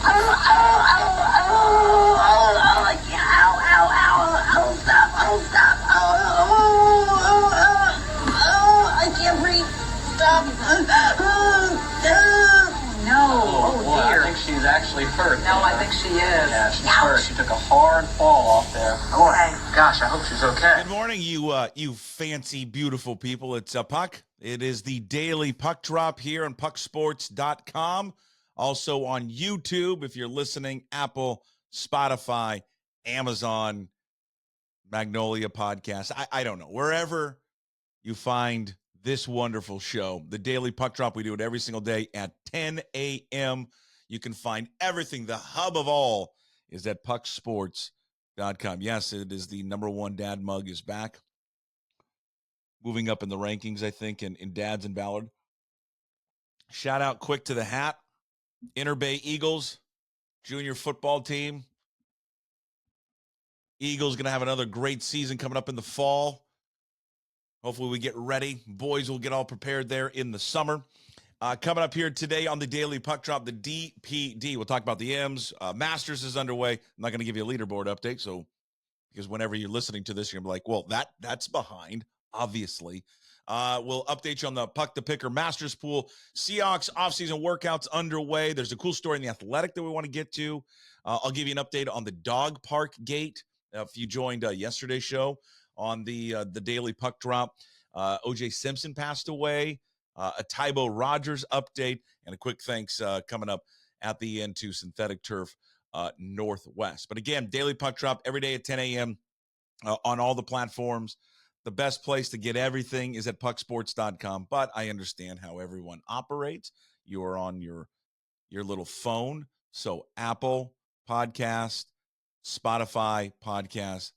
I can't breathe. Stop. No. Oh, boy, dear. I think she's actually hurt. No, I think she is. Yeah, she's hurt. She took a hard fall off there. Okay. Gosh, I hope she's okay. Good morning, you fancy, beautiful people. It's Puck. It is the daily Puck Drop here on pucksports.com. Also on YouTube, if you're listening, Apple, Spotify, Amazon, Magnolia Podcast. I don't know. Wherever you find this wonderful show, the daily Puck Drop, we do it every single day at 10 a.m. You can find everything. The hub of all is at pucksports.com. Yes, it is the number one dad mug is back. Moving up in the rankings, I think, in dads and Ballard. Shout out quick to the hat. Inner Bay Eagles, junior football team. Eagles going to have another great season coming up in the fall. Hopefully we get ready. Boys will get all prepared there in the summer. Coming up here today on the Daily Puck Drop, the DPD. We'll talk about the M's. Masters is underway. I'm not going to give you a leaderboard update, so because whenever you're listening to this, you're going to be like, well, that's behind, obviously. We'll update you on the Puck the Picker Masters pool. Seahawks offseason workouts underway. There's a cool story in the Athletic that we want to get to. I'll give you an update on the dog park gate. If you joined yesterday's show on the Daily Puck Drop, O.J. Simpson passed away. A Tybo Rogers update, and a quick thanks coming up at the end to Synthetic Turf Northwest. But again, Daily Puck Drop every day at 10 a.m. On all the platforms. The best place to get everything is at pucksports.com, but I understand how everyone operates. You are on your little phone, so Apple Podcast, Spotify Podcast.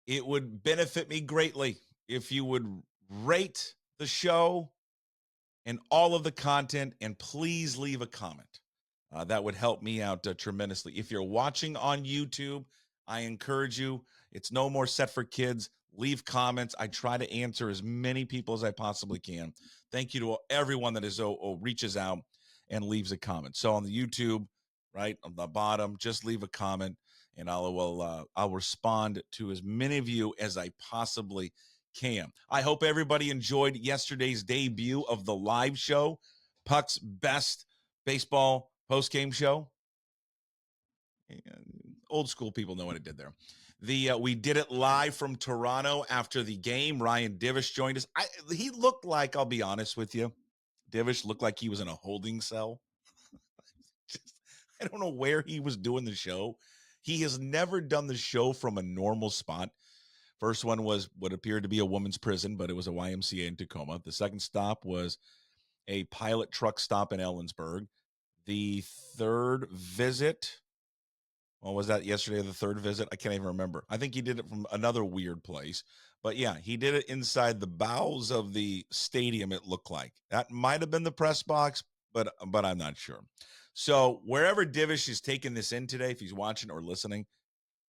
It would benefit me greatly if you would rate the show and all of the content, and please leave a comment. That would help me out tremendously. If you're watching on YouTube, I encourage you. It's no more set for kids. Leave comments. I try to answer as many people as I possibly can. Thank you to everyone that is reaches out and leaves a comment. So on the YouTube, right on the bottom, just leave a comment, and I'll respond to as many of you as I possibly can. I hope everybody enjoyed yesterday's debut of the live show, Puck's best baseball post-game show. Old school people know what I did there. We did it live from Toronto after the game. Ryan Divish joined us. He looked like, I'll be honest with you, Divish looked like he was in a holding cell. I don't know where he was doing the show. He has never done the show from a normal spot. First one was what appeared to be a woman's prison, but it was a YMCA in Tacoma. The second stop was a pilot truck stop in Ellensburg. The third visit, well, was that yesterday, the third visit? I can't even remember. I think he did it from another weird place. But yeah, he did it inside the bowels of the stadium, it looked like. That might have been the press box, but I'm not sure. So wherever Divish is taking this in today, if he's watching or listening,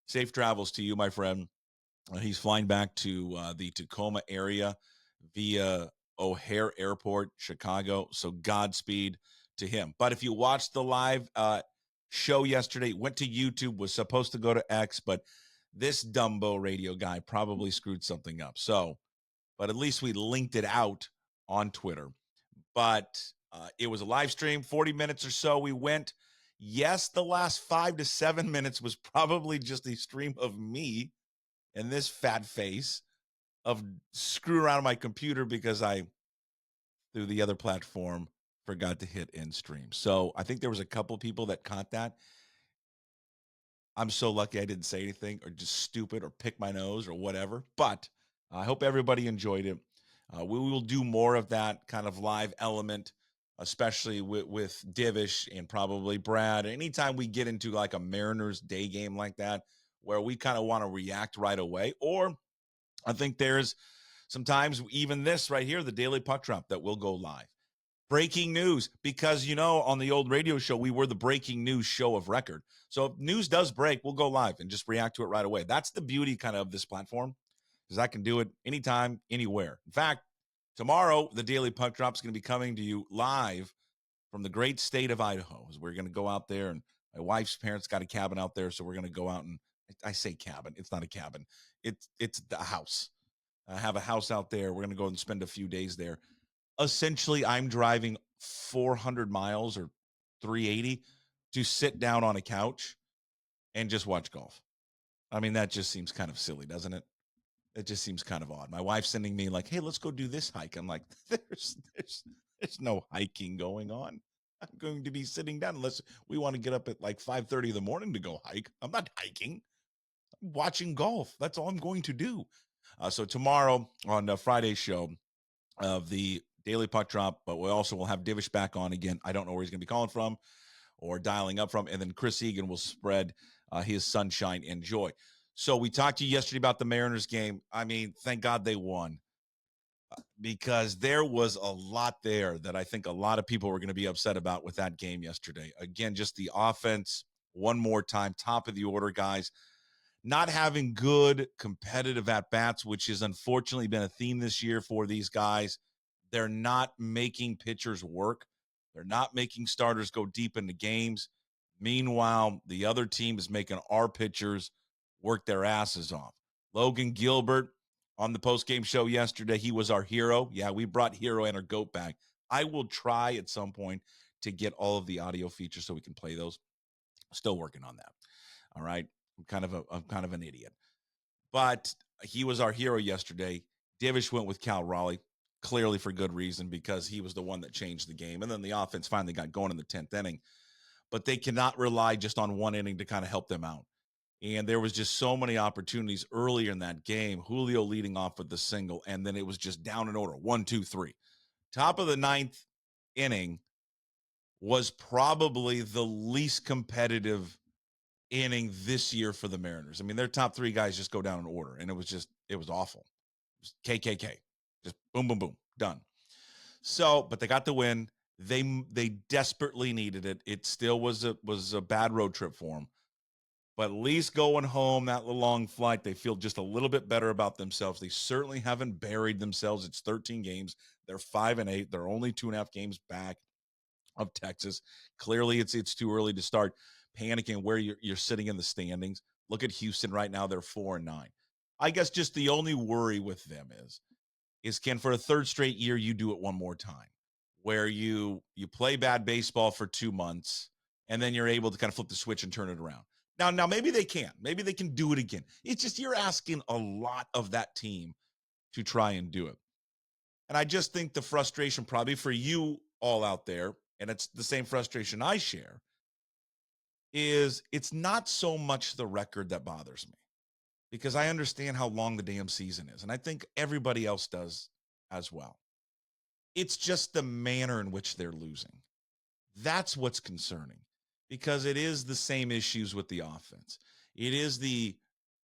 safe travels to you, my friend. He's flying back to the Tacoma area via O'Hare Airport, Chicago. So Godspeed to him. But if you watched the live show yesterday, went to YouTube, was supposed to go to X, but this Dumbo radio guy probably screwed something up. So, but at least we linked it out on Twitter. But it was a live stream, 40 minutes or so we went. Yes, the last 5 to 7 minutes was probably just a stream of me and this fat face of screw around on my computer because I, through the other platform, forgot to hit end stream. So I think there was a couple people that caught that. I'm so lucky I didn't say anything or just stupid or pick my nose or whatever. But I hope everybody enjoyed it. We will do more of that kind of live element, especially with Divish and probably Brad. Anytime we get into like a Mariners day game like that, where we kind of want to react right away. Or I think there's sometimes even this right here, the Daily Puck Drop, that will go live. Breaking news, because, you know, on the old radio show, we were the breaking news show of record. So if news does break, we'll go live and just react to it right away. That's the beauty kind of this platform, because I can do it anytime, anywhere. In fact, tomorrow, the Daily Puck Drop is going to be coming to you live from the great state of Idaho, as we're going to go out there and My wife's parents got a cabin out there, so we're going to go out and I say cabin. It's not a cabin. It's the house. I have a house out there. We're going to go and spend a few days there. Essentially, I'm driving 400 miles or 380 to sit down on a couch and just watch golf. I mean, that just seems kind of silly, doesn't it? It just seems kind of odd. My wife's sending me like, "Hey, let's go do this hike." I'm like, "There's no hiking going on. I'm going to be sitting down unless we want to get up at like 5:30 in the morning to go hike. I'm not hiking. I'm watching golf. That's all I'm going to do." So tomorrow on Friday's show of the Daily Puck Drop, but we also will have Divish back on again. I don't know where he's going to be calling from or dialing up from. And then Chris Egan will spread his sunshine and joy. So we talked to you yesterday about the Mariners game. I mean, thank God they won because there was a lot there that I think a lot of people were going to be upset about with that game yesterday. Again, just the offense one more time, top of the order guys, not having good competitive at-bats, which has unfortunately been a theme this year for these guys. They're not making pitchers work. They're not making starters go deep into games. Meanwhile, the other team is making our pitchers work their asses off. Logan Gilbert on the postgame show yesterday, he was our hero. Yeah, we brought Hero and our GOAT back. I will try at some point to get all of the audio features so we can play those. Still working on that. All right. I'm kind of an idiot. But he was our hero yesterday. Divish went with Cal Raleigh, clearly for good reason, because he was the one that changed the game. And then the offense finally got going in the 10th inning. But they cannot rely just on one inning to kind of help them out. And there was just so many opportunities earlier in that game. Julio leading off with the single, and then it was just down in order. 1, 2, 3. Top of the 9th inning was probably the least competitive inning this year for the Mariners. I mean, their top 3 guys just go down in order, and it was awful. It was KKK. Just boom, boom, boom, done. So, but they got the win. They desperately needed it. It still was a bad road trip for them. But at least going home, that long flight, they feel just a little bit better about themselves. They certainly haven't buried themselves. It's 13 games. They're 5-8. They're only 2.5 games back of Texas. Clearly, it's too early to start panicking where you're sitting in the standings. Look at Houston right now. They're 4-9. I guess just the only worry with them is can for a third straight year you do it one more time where you play bad baseball for 2 months and then you're able to kind of flip the switch and turn it around. Now maybe they can. Maybe they can do it again. It's just you're asking a lot of that team to try and do it. And I just think the frustration probably for you all out there, and it's the same frustration I share, is it's not so much the record that bothers me because I understand how long the damn season is. And I think everybody else does as well. It's just the manner in which they're losing. That's what's concerning because it is the same issues with the offense. It is the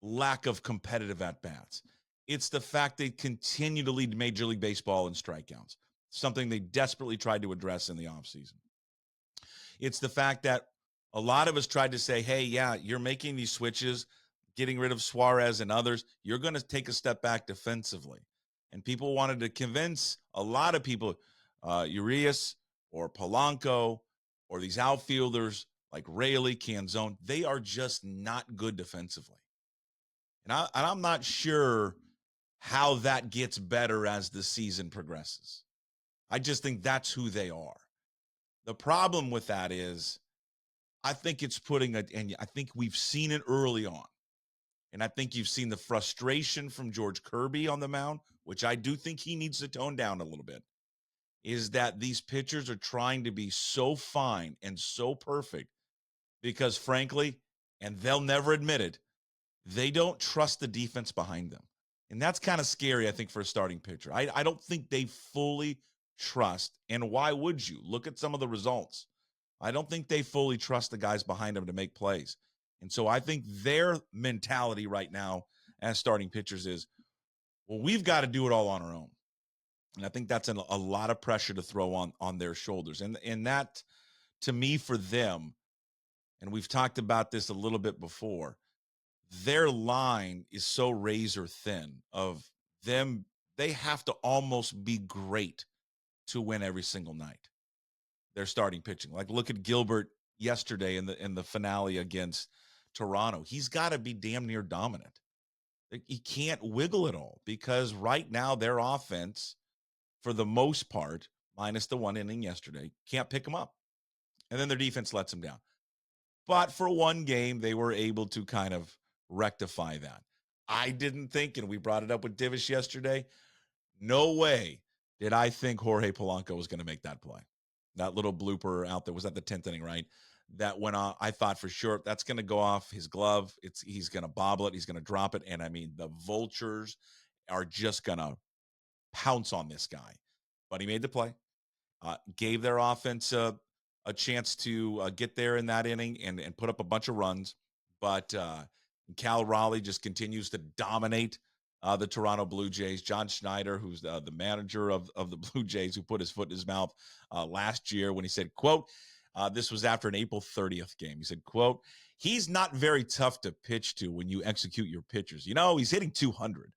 lack of competitive at-bats. It's the fact they continue to lead Major League Baseball in strikeouts, something they desperately tried to address in the offseason. It's the fact that a lot of us tried to say, hey, yeah, you're making these switches, getting rid of Suarez and others. You're going to take a step back defensively. And people wanted to convince a lot of people, Urias or Polanco or these outfielders like Raley, Canzone, they are just not good defensively. And I'm not sure how that gets better as the season progresses. I just think that's who they are. The problem with that is I think it's and I think we've seen it early on. And I think you've seen the frustration from George Kirby on the mound, which I do think he needs to tone down a little bit, is that these pitchers are trying to be so fine and so perfect because, frankly, and they'll never admit it, they don't trust the defense behind them. And that's kind of scary, I think, for a starting pitcher. I don't think they fully trust. And why would you? Look at some of the results. I don't think they fully trust the guys behind them to make plays. And so I think their mentality right now as starting pitchers is, well, we've got to do it all on our own. And I think that's a lot of pressure to throw on their shoulders. And that, to me, for them, and we've talked about this a little bit before, their line is so razor thin of them. They have to almost be great to win every single night. They're starting pitching. Like, look at Gilbert yesterday in the finale against Toronto. He's got to be damn near dominant. He can't wiggle it all because right now their offense, for the most part, minus the one inning yesterday, can't pick them up. And then their defense lets them down. But for one game, they were able to kind of rectify that. I didn't think, and we brought it up with Divish yesterday, no way did I think Jorge Polanco was going to make that play. That little blooper out there was at the 10th inning, right? That went on. I thought for sure that's going to go off his glove. He's going to bobble it. He's going to drop it. And I mean, the vultures are just going to pounce on this guy. But he made the play, gave their offense a chance to get there in that inning and put up a bunch of runs. But Cal Raleigh just continues to dominate the Toronto Blue Jays. John Schneider, who's the manager of the Blue Jays, who put his foot in his mouth last year when he said, quote, this was after an April 30th game. He said, quote, he's not very tough to pitch to when you execute your pitchers. You know, he's hitting 200.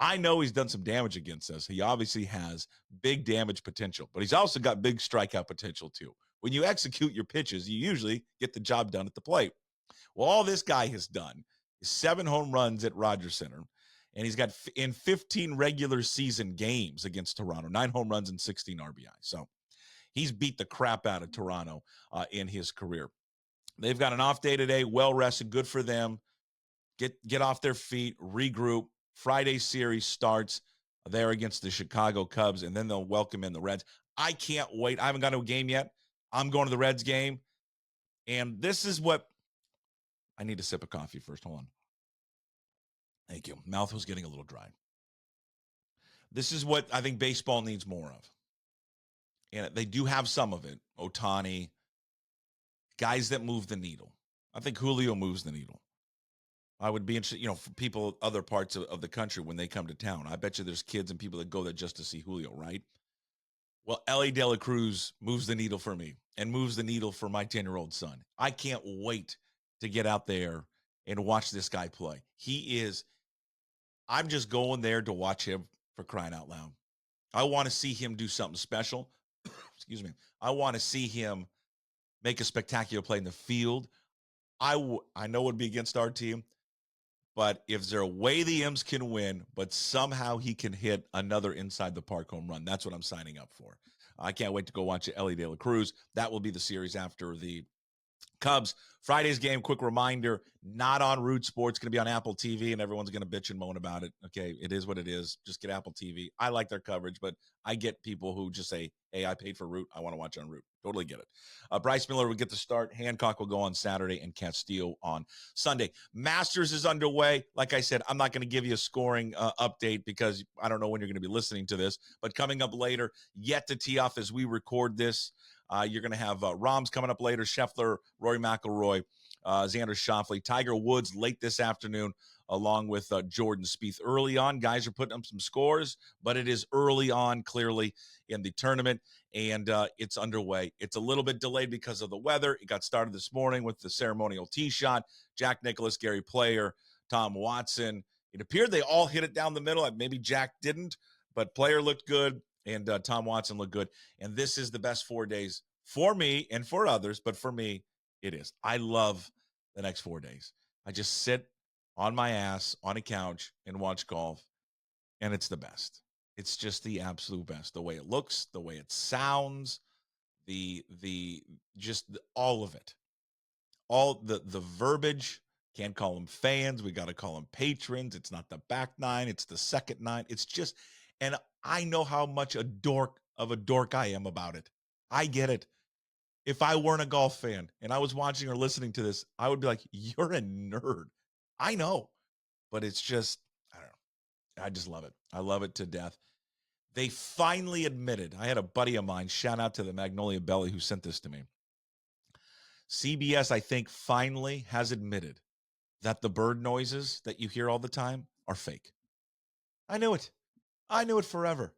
I know he's done some damage against us. He obviously has big damage potential, but he's also got big strikeout potential too. When you execute your pitches, you usually get the job done at the plate. Well, all this guy has done is 7 home runs at Rogers Center, and he's got in 15 regular season games against Toronto, 9 home runs and 16 RBI. So he's beat the crap out of Toronto in his career. They've got an off day today, well rested, good for them. Get off their feet, regroup. Friday series starts there against the Chicago Cubs, and then they'll welcome in the Reds. I can't wait. I haven't gone to a game yet. I'm going to the Reds game, and this is what I need. A sip of coffee first. Hold on. Thank you. Mouth was getting a little dry. This is what I think baseball needs more of, and they do have some of it. Ohtani, guys that move the needle. I think Julio moves the needle. I would be interested, for people, other parts of the country when they come to town. I bet you there's kids and people that go there just to see Julio, right? Well, Ellie De La Cruz moves the needle for me and moves the needle for my 10-year-old son. I can't wait to get out there and watch this guy play. I'm just going there to watch him, for crying out loud. I want to see him do something special. Excuse me. I want to see him make a spectacular play in the field. I know it would be against our team. But if there's a way the M's can win, but somehow he can hit another inside the park home run, that's what I'm signing up for. I can't wait to go watch Ellie De La Cruz. That will be the series after the Cubs. Friday's game, quick reminder, not on Root Sports, going to be on Apple TV, and everyone's going to bitch and moan about it. Okay, it is what it is. Just get Apple TV. I like their coverage, but I get people who just say, hey, I paid for Root. I want to watch on Root. Totally get it. Bryce Miller will get the start. Hancock will go on Saturday, and Castillo on Sunday. Masters is underway. Like I said, I'm not going to give you a scoring update because I don't know when you're going to be listening to this, but coming up later, yet to tee off as we record this, you're going to have Rahm's coming up later, Scheffler, Rory McIlroy, Xander Schauffele, Tiger Woods late this afternoon, along with Jordan Spieth. Early on, guys are putting up some scores, but it is early on, clearly, in the tournament, and it's underway. It's a little bit delayed because of the weather. It got started this morning with the ceremonial tee shot. Jack Nicklaus, Gary Player, Tom Watson. It appeared they all hit it down the middle. Maybe Jack didn't, but Player looked good. And Tom Watson looked good. And this is the best 4 days for me and for others. But for me, it is. I love the next 4 days. I just sit on my ass on a couch and watch golf. And it's the best. It's just the absolute best. The way it looks, the way it sounds, all of it. All the verbiage. Can't call them fans. We got to call them patrons. It's not the back nine. It's the second nine. It's just, and I know how much a dork I am about it. I get it. If I weren't a golf fan and I was watching or listening to this, I would be like, you're a nerd. I know, but it's just, I don't know. I just love it. I love it to death. They finally admitted, I had a buddy of mine, shout out to the Magnolia Belly who sent this to me. CBS, I think, finally has admitted that the bird noises that you hear all the time are fake. I knew it. I knew it forever.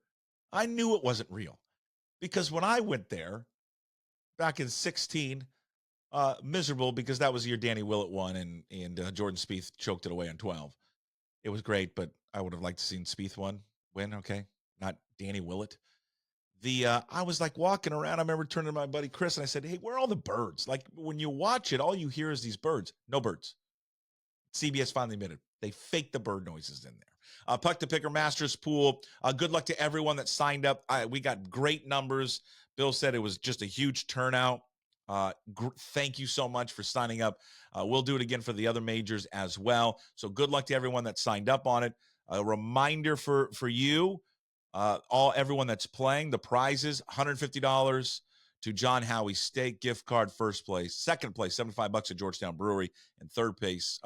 I knew it wasn't real because when I went there back in 16, miserable because that was the year Danny Willett won and Jordan Spieth choked it away on 12. It was great, but I would have liked to seen Spieth win. Okay, not Danny Willett. I was like walking around. I remember turning to my buddy Chris and I said, "Hey, where are all the birds? Like when you watch it, all you hear is these birds. No birds." CBS finally admitted they faked the bird noises in there. Puck to Picker Masters Pool. Good luck to everyone that signed up. We got great numbers. Bill said it was just a huge turnout. Thank you so much for signing up. We'll do it again for the other majors as well. So good luck to everyone that signed up on it. A reminder for you, everyone that's playing, the prizes, $150 to John Howie Steak gift card, first place. Second place, $75 at Georgetown Brewery, and third place,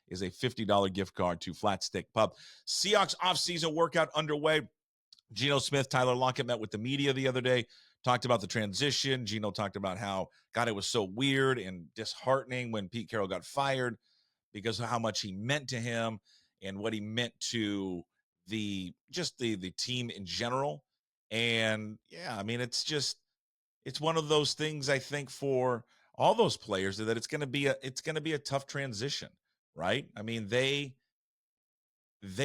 is a $50 gift card to Flat Stick Pub. Seahawks offseason workout underway. Geno Smith, Tyler Lockett met with the media the other day, talked about the transition. Geno talked about how, God, it was so weird and disheartening when Pete Carroll got fired because of how much he meant to him and what he meant to the team in general. And yeah, I mean, it's one of those things, I think, for all those players, that it's going to be a tough transition, right? I mean, they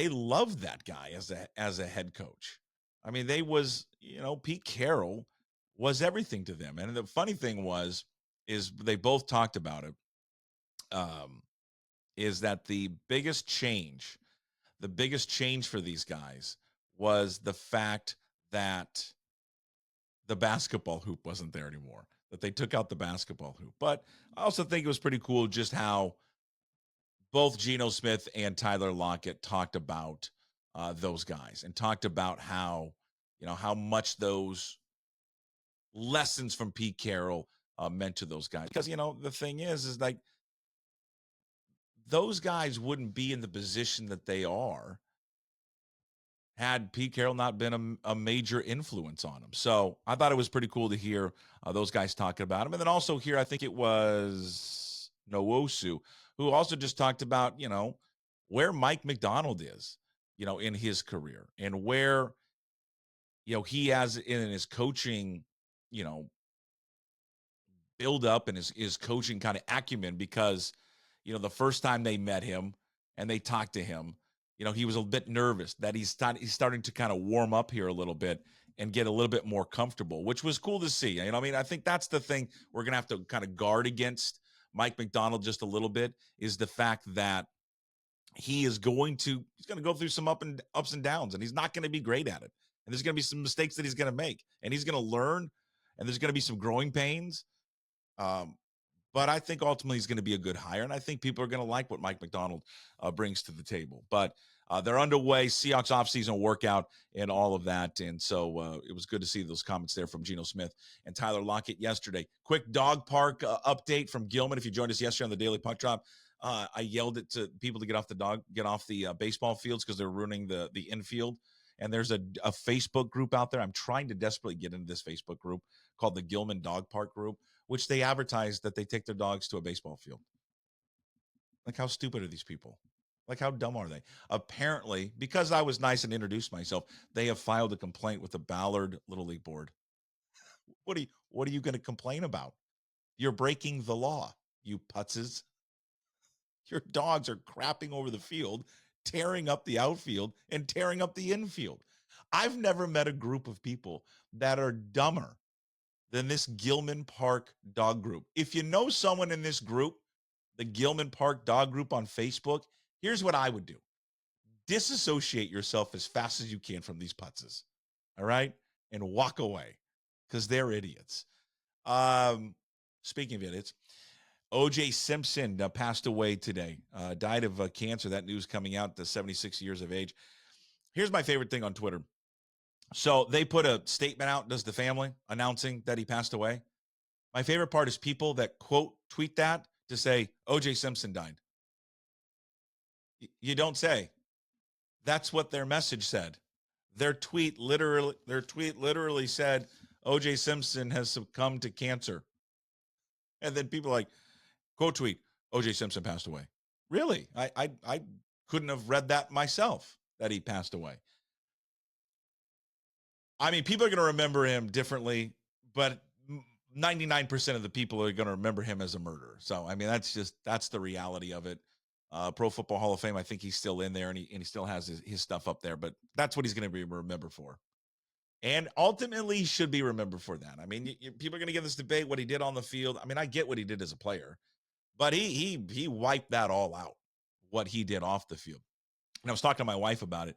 love that guy as a head coach. I mean, Pete Carroll was everything to them. And the funny thing is they both talked about it. Is that the biggest change for these guys was the fact that the basketball hoop wasn't there anymore, that they took out the basketball hoop. But I also think it was pretty cool just how both Geno Smith and Tyler Lockett talked about those guys and talked about how much those lessons from Pete Carroll meant to those guys. Because, the thing is like, those guys wouldn't be in the position that they are had Pete Carroll not been a major influence on him. So I thought it was pretty cool to hear those guys talking about him. And then also here, I think it was Nwosu, who also just talked about, where Mike McDonald is, in his career, and where, he has in his coaching, build up and his coaching kind of acumen, because, the first time they met him and they talked to him, he was a bit nervous that he's starting to kind of warm up here a little bit and get a little bit more comfortable, which was cool to see. I mean, I think that's the thing we're going to have to kind of guard against Mike McDonald just a little bit, is the fact that he's going to go through some ups and downs, and he's not going to be great at it. And there's going to be some mistakes that he's going to make, and he's going to learn, and there's going to be some growing pains. But I think ultimately he's going to be a good hire, and I think people are going to like what Mike McDonald brings to the table. But they're underway, Seahawks offseason workout and all of that. And so it was good to see those comments there from Geno Smith and Tyler Lockett yesterday. Quick dog park update from Gilman. If you joined us yesterday on the Daily Puck Drop, I yelled it to people to get off the baseball fields because they're ruining the infield. And there's a Facebook group out there. I'm trying to desperately get into this Facebook group called the Gilman Dog Park Group, which they advertise that they take their dogs to a baseball field. Like, how stupid are these people? Like, how dumb are they? Apparently, because I was nice and introduced myself, they have filed a complaint with the Ballard Little League Board. What are you going to complain about? You're breaking the law, you putzes. Your dogs are crapping over the field, tearing up the outfield and tearing up the infield. I've never met a group of people that are dumber than this Gilman Park dog group. If you know someone in this group, the Gilman Park dog group on Facebook, here's what I would do. Disassociate yourself as fast as you can from these putzes. All right? And walk away, because they're idiots. Speaking of idiots, O.J. Simpson passed away today, died of cancer. That news coming out at 76 years of age. Here's my favorite thing on Twitter. So they put a statement out, does the family, announcing that he passed away. My favorite part is people that quote tweet that to say O.J. Simpson died. You don't say. That's what their message said. Their tweet literally said O.J. Simpson has succumbed to cancer. And then people are like, quote tweet, O.J. Simpson passed away. Really? I couldn't have read that myself, that he passed away. I mean, people are going to remember him differently, but 99% of the people are going to remember him as a murderer. So, I mean, that's the reality of it. Pro Football Hall of Fame, I think he's still in there, and he still has his stuff up there, but that's what he's going to be remembered for. And ultimately, he should be remembered for that. I mean, people are going to get this debate what he did on the field. I mean, I get what he did as a player, but he wiped that all out, what he did off the field. And I was talking to my wife about it.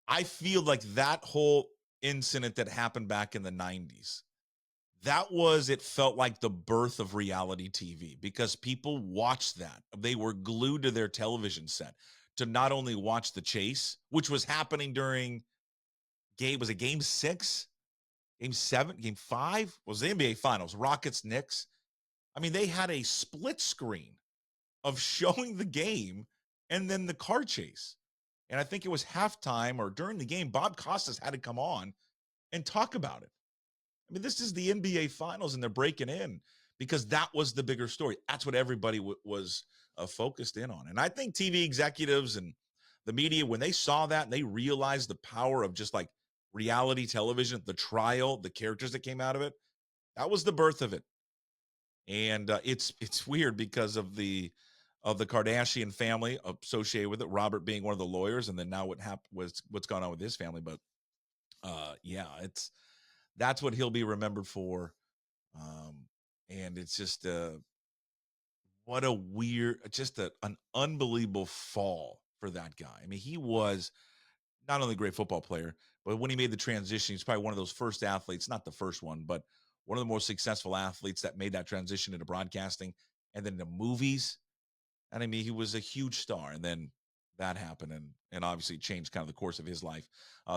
I feel like that whole incident that happened back in the 90s, it felt like the birth of reality TV because people watched that. They were glued to their television set to not only watch the chase, which was happening during was it game 6, game 7, game 5? Was the NBA Finals, Rockets, Knicks. I mean, they had a split screen of showing the game and then the car chase. And I think it was halftime or during the game, Bob Costas had to come on and talk about it. I mean, this is the NBA Finals, and they're breaking in because that was the bigger story. That's what everybody was focused in on. And I think TV executives and the media, when they saw that and they realized the power of just like reality television, the trial, the characters that came out of it, that was the birth of it. And it's weird because of the Kardashian family associated with it, Robert being one of the lawyers, and then now what's gone on with his family. But yeah, that's what he'll be remembered for. And it's just what a weird, just an unbelievable fall for that guy. I mean, he was not only a great football player, but when he made the transition, he's probably one of those first athletes, not the first one, but one of the more successful athletes that made that transition into broadcasting and then the movies. And I mean, he was a huge star, and then that happened, and obviously changed kind of the course of his life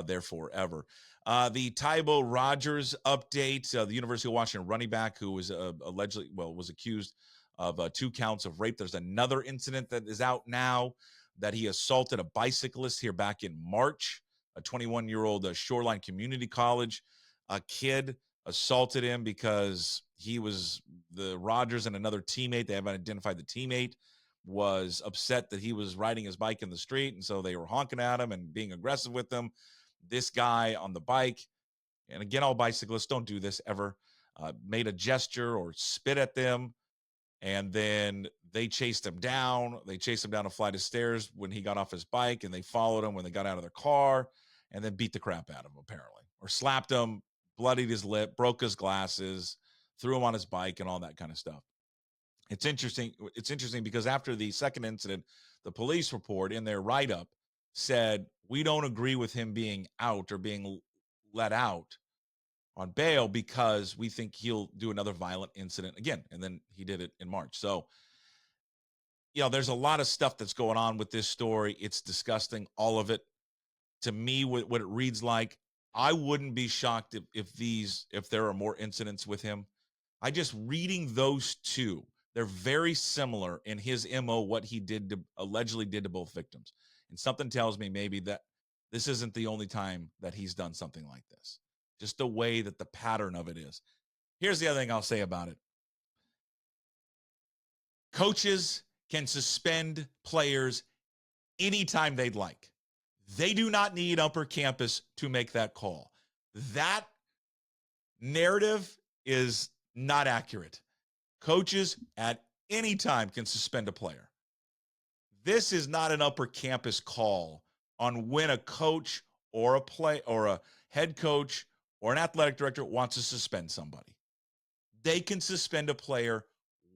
there forever. The Tybo Rogers update: the University of Washington running back who was was accused of 2 counts of rape. There's another incident that is out now that he assaulted a bicyclist here back in March. A 21-year-old Shoreline Community College kid assaulted him because the Rogers and another teammate, they haven't identified the teammate, was upset that he was riding his bike in the street, and so they were honking at him and being aggressive with him. This guy on the bike, and again, all bicyclists don't do this ever, made a gesture or spit at them, and then they chased him down. They chased him down a flight of stairs when he got off his bike, and they followed him when they got out of their car, and then beat the crap out of him, apparently, or slapped him, bloodied his lip, broke his glasses, threw him on his bike, and all that kind of stuff. It's interesting because after the second incident, the police report in their write-up said, we don't agree with him being out or being let out on bail because we think he'll do another violent incident again. And then he did it in March. So, there's a lot of stuff that's going on with this story. It's disgusting, all of it. To me, what it reads like, I wouldn't be shocked if there are more incidents with him. I just reading those 2. They're very similar in his MO, what he allegedly did to both victims. And something tells me maybe that this isn't the only time that he's done something like this. Just the way that the pattern of it is. Here's the other thing I'll say about it. Coaches can suspend players anytime they'd like. They do not need Upper Campus to make that call. That narrative is not accurate. Coaches at any time can suspend a player. This is not an Upper Campus call on when a coach or a head coach or an athletic director wants to suspend somebody. They can suspend a player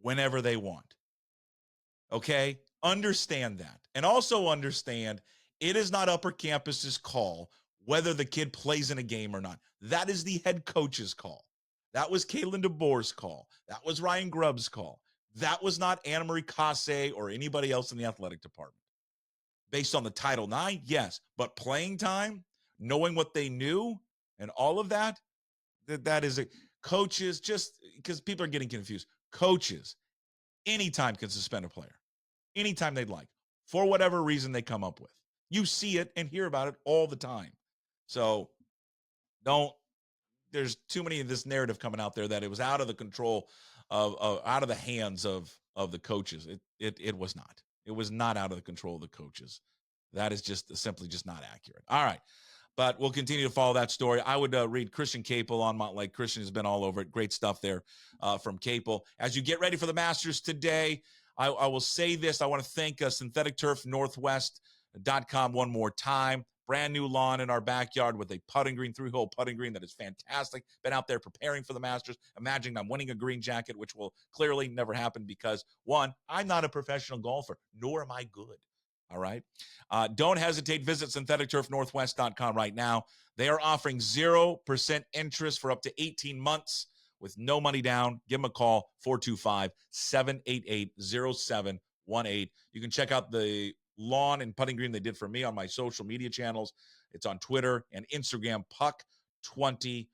whenever they want. Okay? Understand that. And also understand it is not Upper Campus's call whether the kid plays in a game or not. That is the head coach's call. That was Kalen DeBoer's call. That was Ryan Grubb's call. That was not Anna Marie Casse or anybody else in the athletic department. Based on the Title IX, yes. But playing time, knowing what they knew, and all of that, that is coaches, just because people are getting confused. Coaches, anytime can suspend a player. Anytime they'd like. For whatever reason they come up with. You see it and hear about it all the time. So there's too many of this narrative coming out there that it was out of the control out of the hands of the coaches. It was not. It was not out of the control of the coaches. That is just simply just not accurate. All right. But we'll continue to follow that story. I would read Christian Capel on Montlake. Christian has been all over it. Great stuff there from Capel. As you get ready for the Masters today, I will say this. I want to thank Synthetic Turf Northwest.com one more time. brand new lawn in our backyard with a putting green, 3-hole putting green that is fantastic. Been out there preparing for the Masters, imagining I'm winning a green jacket, which will clearly never happen because, one, I'm not a professional golfer, nor am I good. All right. Don't hesitate. Visit syntheticturfnorthwest.com right now. They are offering 0% interest for up to 18 months with no money down. Give them a call, 425-788-0718. You can check out the lawn and putting green they did for me on my social media channels. It's on Twitter and Instagram, Puck2040.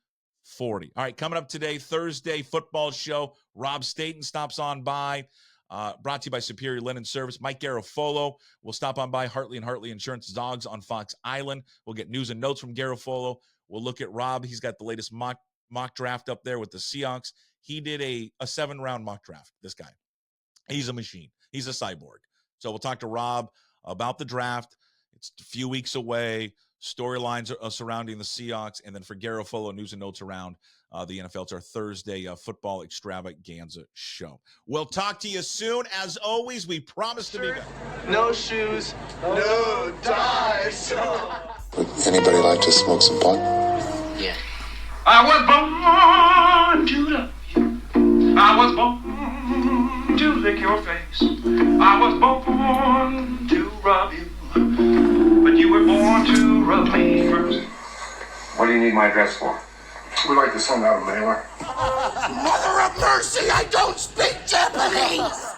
All right, coming up today, Thursday football show. Rob Staten stops on by. Brought to you by Superior Linen Service. Mike Garofolo will stop on by Hartley and Hartley Insurance Dogs on Fox Island. We'll get news and notes from Garofolo. We'll look at Rob. He's got the latest mock draft up there with the Seahawks. He did a 7-round mock draft, this guy. He's a machine. He's a cyborg. So we'll talk to Rob about the draft. It's a few weeks away. Storylines surrounding the Seahawks. And then for Garofolo, news and notes around the NFL. It's our Thursday football extravaganza show. We'll talk to you soon. As always, we promise to be back. No shoes, no dice. Would anybody like to smoke some pot? Yeah. I was born to love you. I was born to lick your face. I was born to rub you. But you were born to rub me first. What do you need my address for? We'd like to send out a mailer. Mother of mercy, I don't speak Japanese!